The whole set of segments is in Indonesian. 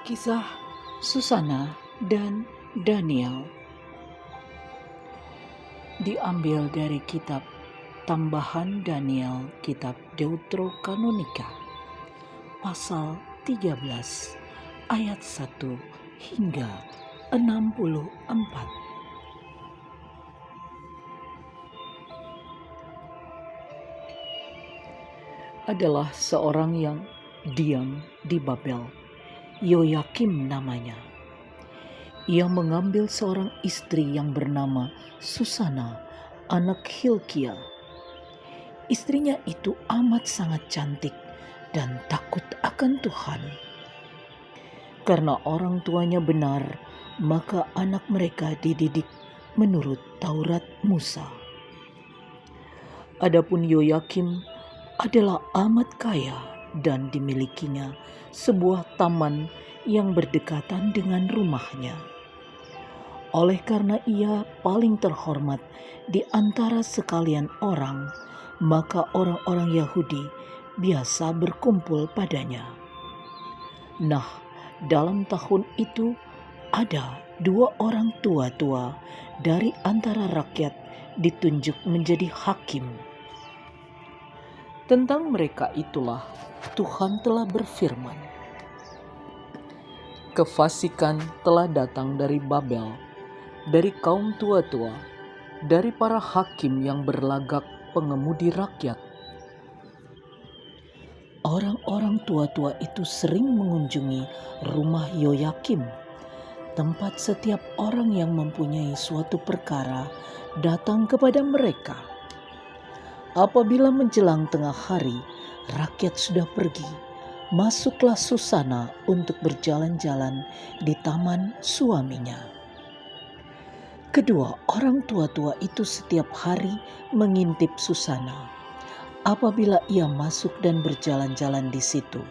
Kisah Susana dan Daniel diambil dari kitab Tambahan Daniel, kitab Deuterokanonika, pasal 13 ayat 1 hingga 64. Adalah seorang yang diam di Babel, Yoyakim namanya. Ia mengambil seorang istri yang bernama Susana, anak Hilkia. Istrinya itu amat sangat cantik dan takut akan Tuhan. Karena orang tuanya benar, maka anak mereka dididik menurut Taurat Musa. Adapun Yoyakim adalah amat kaya dan dimilikinya sebuah taman yang berdekatan dengan rumahnya. Oleh karena ia paling terhormat di antara sekalian orang, maka orang-orang Yahudi biasa berkumpul padanya. Nah, dalam tahun itu ada 2 orang tua-tua dari antara rakyat ditunjuk menjadi hakim. Tentang mereka itulah Tuhan telah berfirman, "Kefasikan telah datang dari Babel, dari kaum tua-tua, dari para hakim yang berlagak pengemudi rakyat." Orang-orang tua-tua itu sering mengunjungi rumah Yoyakim, tempat setiap orang yang mempunyai suatu perkara datang kepada mereka. Apabila menjelang tengah hari, rakyat sudah pergi, masuklah Susana untuk berjalan-jalan di taman suaminya. Kedua orang tua-tua itu setiap hari mengintip Susana. Apabila ia masuk dan berjalan-jalan di situ,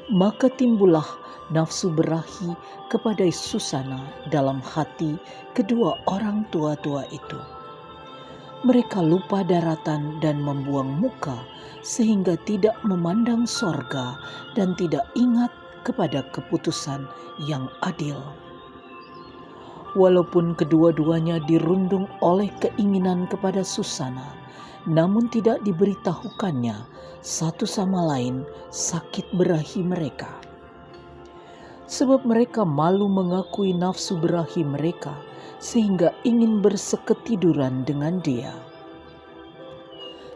maka timbullah nafsu berahi kepada Susana dalam hati kedua orang tua-tua itu. Mereka lupa daratan dan membuang muka sehingga tidak memandang sorga dan tidak ingat kepada keputusan yang adil. Walaupun kedua-duanya dirundung oleh keinginan kepada Susana, namun tidak diberitahukannya satu sama lain sakit berahi mereka. Sebab mereka malu mengakui nafsu berahi mereka, sehingga ingin berseketiduran dengan dia.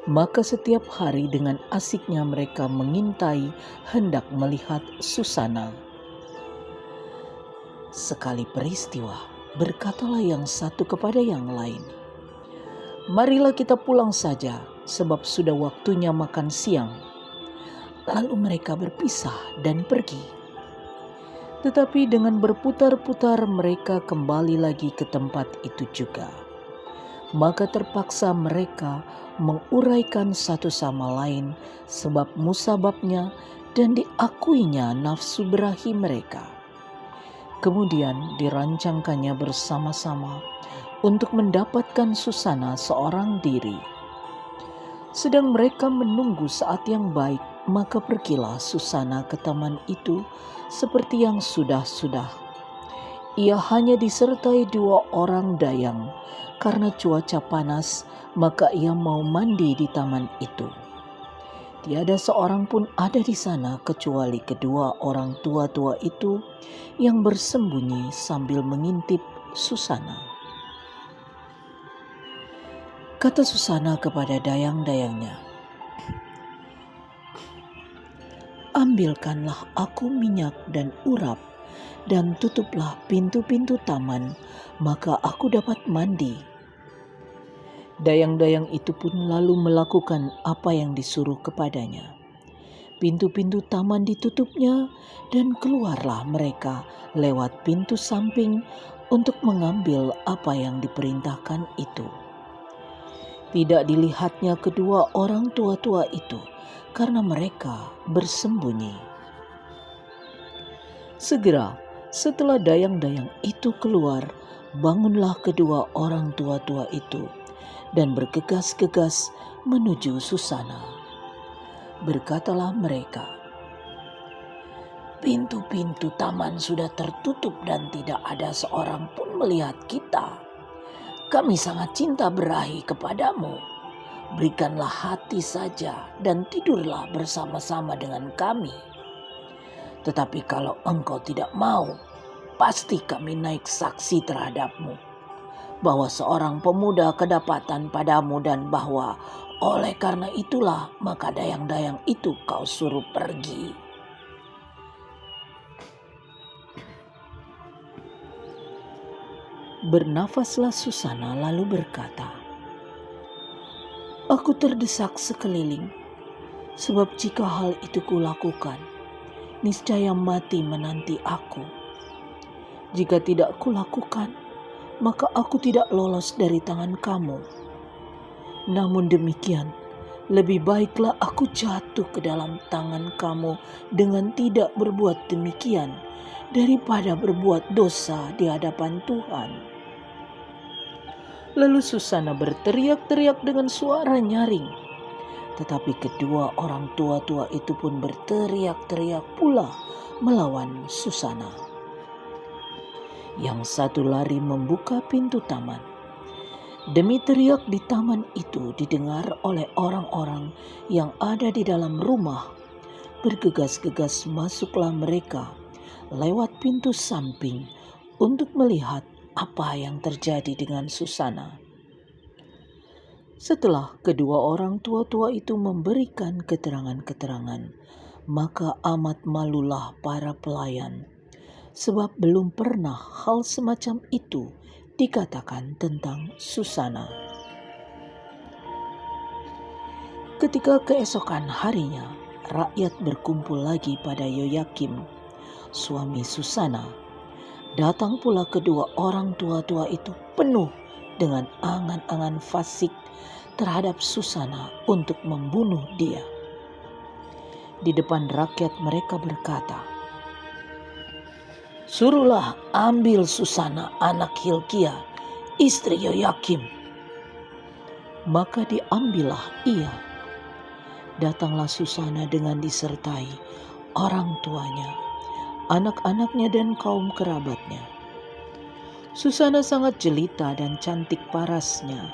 Maka setiap hari dengan asiknya mereka mengintai hendak melihat Susana. Sekali peristiwa, berkatalah yang satu kepada yang lain, "Marilah kita pulang saja, sebab sudah waktunya makan siang." Lalu mereka berpisah dan pergi. Tetapi dengan berputar-putar mereka kembali lagi ke tempat itu juga. Maka terpaksa mereka menguraikan satu sama lain sebab musababnya dan diakuinya nafsu berahi mereka. Kemudian dirancangkannya bersama-sama untuk mendapatkan Susana seorang diri. Sedang mereka menunggu saat yang baik, maka pergilah Susana ke taman itu seperti yang sudah-sudah. Ia hanya disertai 2 orang dayang. Karena cuaca panas, maka ia mau mandi di taman itu. Tiada seorang pun ada di sana kecuali kedua orang tua-tua itu yang bersembunyi sambil mengintip Susana. Kata Susana kepada dayang-dayangnya, "Ambilkanlah aku minyak dan urap, dan tutuplah pintu-pintu taman, maka aku dapat mandi." Dayang-dayang itu pun lalu melakukan apa yang disuruh kepadanya. Pintu-pintu taman ditutupnya, dan keluarlah mereka lewat pintu samping untuk mengambil apa yang diperintahkan itu. Tidak dilihatnya kedua orang tua-tua itu, karena mereka bersembunyi. Segera setelah dayang-dayang itu keluar, bangunlah kedua orang tua-tua itu dan bergegas-gegas menuju Susana. Berkatalah mereka, pintu-pintu taman sudah tertutup dan tidak ada seorang pun melihat kita. Kami sangat cinta berahi kepadamu. Berikanlah hati saja dan tidurlah bersama-sama dengan kami. Tetapi kalau engkau tidak mau, pasti kami naik saksi terhadapmu, bahwa seorang pemuda kedapatan padamu dan bahwa oleh karena itulah maka dayang-dayang itu kau suruh pergi. Bernafaslah Susana lalu berkata, "Aku terdesak sekeliling, sebab jika hal itu kulakukan, niscaya mati menanti aku. Jika tidak kulakukan, maka aku tidak lolos dari tangan kamu. Namun demikian, lebih baiklah aku jatuh ke dalam tangan kamu dengan tidak berbuat demikian, daripada berbuat dosa di hadapan Tuhan." Lalu Susana berteriak-teriak dengan suara nyaring. Tetapi kedua orang tua-tua itu pun berteriak-teriak pula melawan Susana. Yang satu lari membuka pintu taman. Demi teriak di taman itu didengar oleh orang-orang yang ada di dalam rumah. Bergegas-gegas masuklah mereka lewat pintu samping untuk melihat apa yang terjadi dengan Susana. Setelah kedua orang tua-tua itu memberikan keterangan-keterangan, maka amat malulah para pelayan, sebab belum pernah hal semacam itu dikatakan tentang Susana. Ketika keesokan harinya, rakyat berkumpul lagi pada Yoyakim, suami Susana. Datang pula kedua orang tua-tua itu penuh dengan angan-angan fasik terhadap Susana untuk membunuh dia. Di depan rakyat mereka berkata, "Suruhlah ambil Susana anak Hilkia, istri Yoyakim." Maka diambillah ia. Datanglah Susana dengan disertai orang tuanya, anak-anaknya dan kaum kerabatnya. Susana sangat jelita dan cantik parasnya.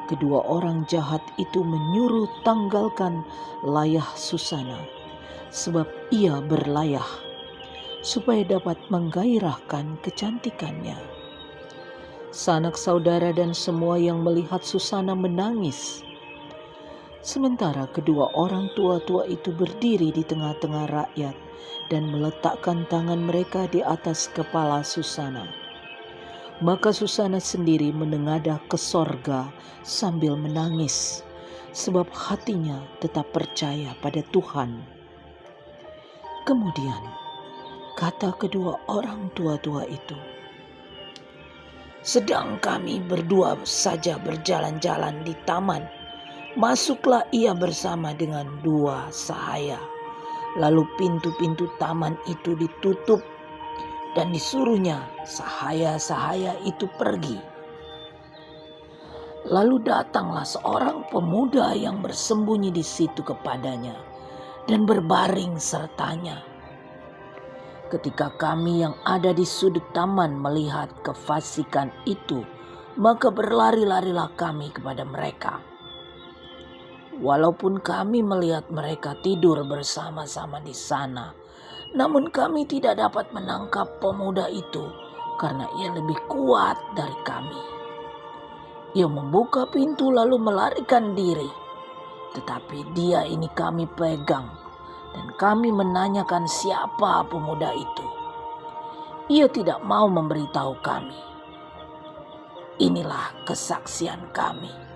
Kedua orang jahat itu menyuruh tanggalkan layah Susana, sebab ia berlayah, supaya dapat menggairahkan kecantikannya. Sanak saudara dan semua yang melihat Susana menangis. Sementara kedua orang tua-tua itu berdiri di tengah-tengah rakyat dan meletakkan tangan mereka di atas kepala Susana. Maka Susana sendiri menengadah ke sorga sambil menangis, sebab hatinya tetap percaya pada Tuhan. Kemudian kata kedua orang tua-tua itu, "Sedang kami berdua saja berjalan-jalan di taman, masuklah ia bersama dengan dua sahaya. Lalu pintu-pintu taman itu ditutup dan disuruhnya sahaya-sahaya itu pergi. Lalu datanglah seorang pemuda yang bersembunyi di situ kepadanya dan berbaring sertanya. Ketika kami yang ada di sudut taman melihat kefasikan itu, maka berlari-larilah kami kepada mereka. Walaupun kami melihat mereka tidur bersama-sama di sana, namun kami tidak dapat menangkap pemuda itu karena ia lebih kuat dari kami. Ia membuka pintu lalu melarikan diri, tetapi dia ini kami pegang dan kami menanyakan siapa pemuda itu. Ia tidak mau memberitahu kami. Inilah kesaksian kami."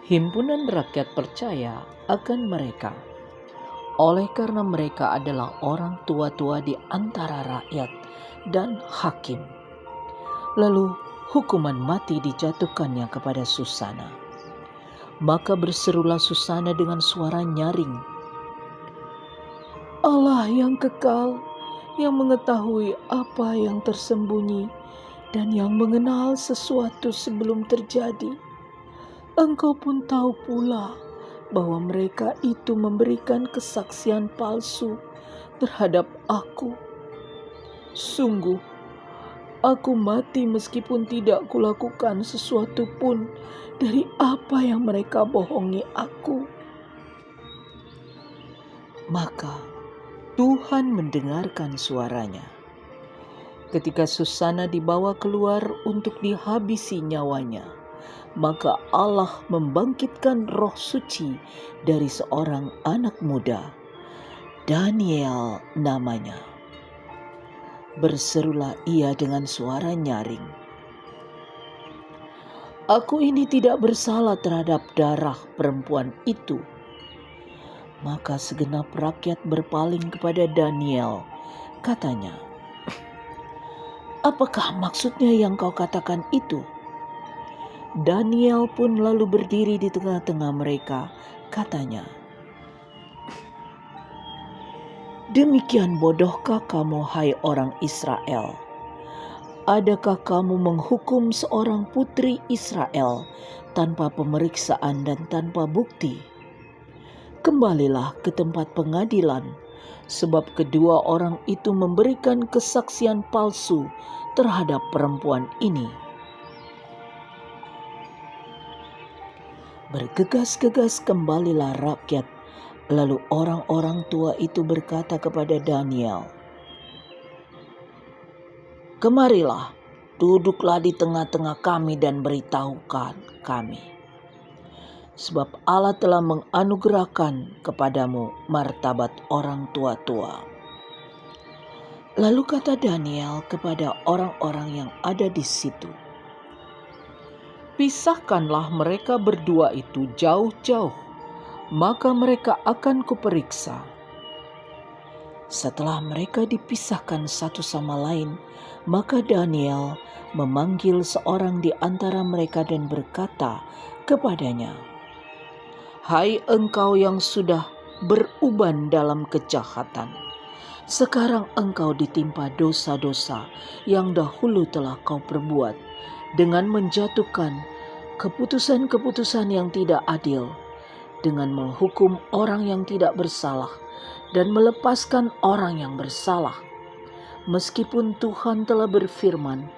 Himpunan rakyat percaya akan mereka, oleh karena mereka adalah orang tua-tua di antara rakyat dan hakim. Lalu hukuman mati dijatuhkannya kepada Susana. Maka berserulah Susana dengan suara nyaring, "Allah yang kekal, yang mengetahui apa yang tersembunyi dan yang mengenal sesuatu sebelum terjadi, Engkau pun tahu pula bahwa mereka itu memberikan kesaksian palsu terhadap aku. Sungguh, aku mati meskipun tidak kulakukan sesuatu pun dari apa yang mereka bohongi aku. Maka Tuhan mendengarkan suaranya. Ketika Susana dibawa keluar untuk dihabisi nyawanya, maka Allah membangkitkan Roh Suci dari seorang anak muda, Daniel namanya. Berserulah ia dengan suara nyaring, "Aku ini tidak bersalah terhadap darah perempuan itu." Maka segenap rakyat berpaling kepada Daniel. Katanya, "Apakah maksudnya yang kau katakan itu?" Daniel pun lalu berdiri di tengah-tengah mereka. Katanya, "Demikian bodohkah kamu, hai orang Israel? Adakah kamu menghukum seorang putri Israel tanpa pemeriksaan dan tanpa bukti? Kembalilah ke tempat pengadilan, sebab kedua orang itu memberikan kesaksian palsu terhadap perempuan ini." Bergegas-gegas kembalilah rakyat. Lalu orang-orang tua itu berkata kepada Daniel, "Kemarilah, duduklah di tengah-tengah kami dan beritahukan kami. Sebab Allah telah menganugerahkan kepadamu martabat orang tua-tua." Lalu kata Daniel kepada orang-orang yang ada di situ, "Pisahkanlah mereka berdua itu jauh-jauh, maka mereka akan kuperiksa." Setelah mereka dipisahkan satu sama lain, maka Daniel memanggil seorang di antara mereka dan berkata kepadanya, "Hai engkau yang sudah beruban dalam kejahatan, sekarang engkau ditimpa dosa-dosa yang dahulu telah kau perbuat, dengan menjatuhkan keputusan-keputusan yang tidak adil, dengan menghukum orang yang tidak bersalah dan melepaskan orang yang bersalah. Meskipun Tuhan telah berfirman,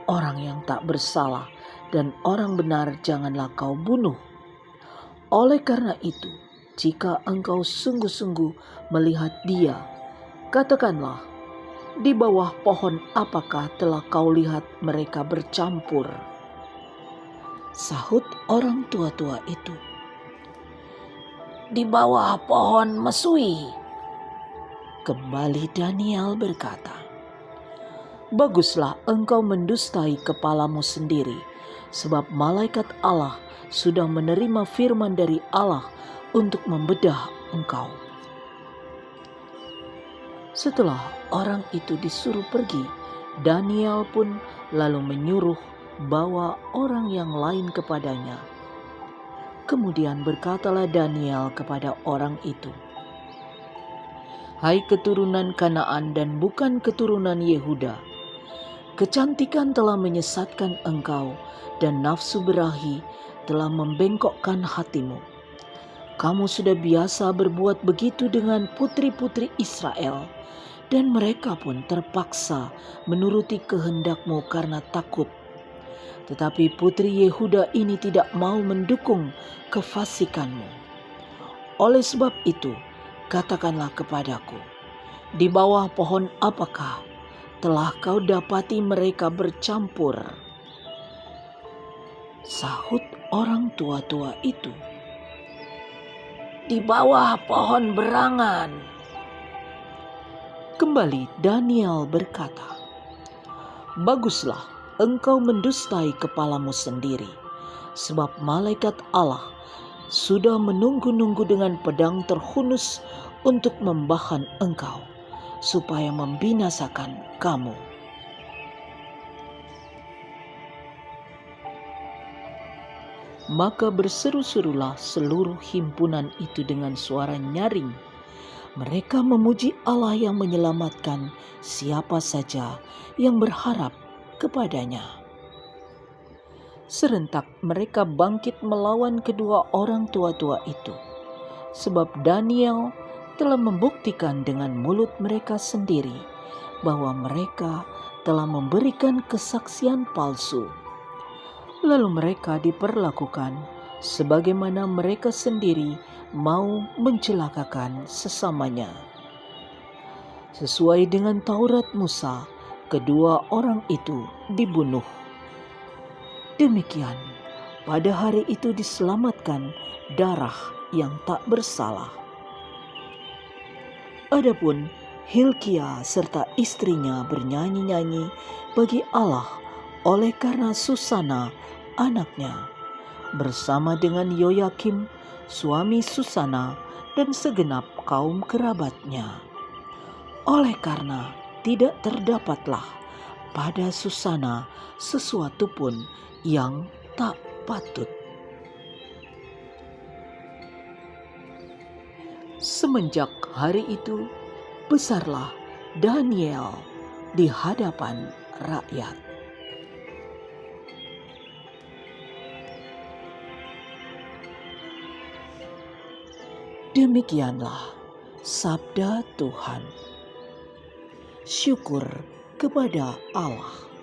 orang yang tak bersalah dan orang benar janganlah kau bunuh. Oleh karena itu, jika engkau sungguh-sungguh melihat dia, katakanlah, di bawah pohon apakah telah kau lihat mereka bercampur?" Sahut orang tua-tua itu, "Di bawah pohon mesui." Kembali Daniel berkata, "Baguslah engkau mendustai kepalamu sendiri, sebab malaikat Allah sudah menerima firman dari Allah untuk membedah engkau." Setelah orang itu disuruh pergi, Daniel pun lalu menyuruh bawa orang yang lain kepadanya. Kemudian berkatalah Daniel kepada orang itu, "Hai keturunan Kanaan dan bukan keturunan Yehuda, kecantikan telah menyesatkan engkau dan nafsu berahi telah membengkokkan hatimu. Kamu sudah biasa berbuat begitu dengan putri-putri Israel, dan mereka pun terpaksa menuruti kehendakmu karena takut. Tetapi putri Yehuda ini tidak mau mendukung kefasikanmu. Oleh sebab itu, katakanlah kepadaku, di bawah pohon apakah telah kau dapati mereka bercampur?" Sahut orang tua-tua itu, "Di bawah pohon berangan." Kembali Daniel berkata, "Baguslah engkau mendustai kepalamu sendiri, sebab malaikat Allah sudah menunggu-nunggu dengan pedang terhunus untuk membahan engkau, supaya membinasakan kamu." Maka berseru-serulah seluruh himpunan itu dengan suara nyaring. Mereka memuji Allah yang menyelamatkan siapa saja yang berharap kepadanya. Serentak mereka bangkit melawan kedua orang tua-tua itu. sebab Daniel telah membuktikan dengan mulut mereka sendiri bahwa mereka telah memberikan kesaksian palsu. Lalu mereka diperlakukan sebagaimana mereka sendiri mau mencelakakan sesamanya. Sesuai dengan Taurat Musa, kedua orang itu dibunuh. Demikian, pada hari itu diselamatkan darah yang tak bersalah. Adapun Hilkia serta istrinya bernyanyi-nyanyi bagi Allah oleh karena Susana anaknya, bersama dengan Yoyakim suami Susana dan segenap kaum kerabatnya. Oleh karena tidak terdapatlah pada Susana sesuatu pun yang tak patut. Semenjak hari itu, besarlah Daniel di hadapan rakyat. Demikianlah sabda Tuhan. Syukur kepada Allah.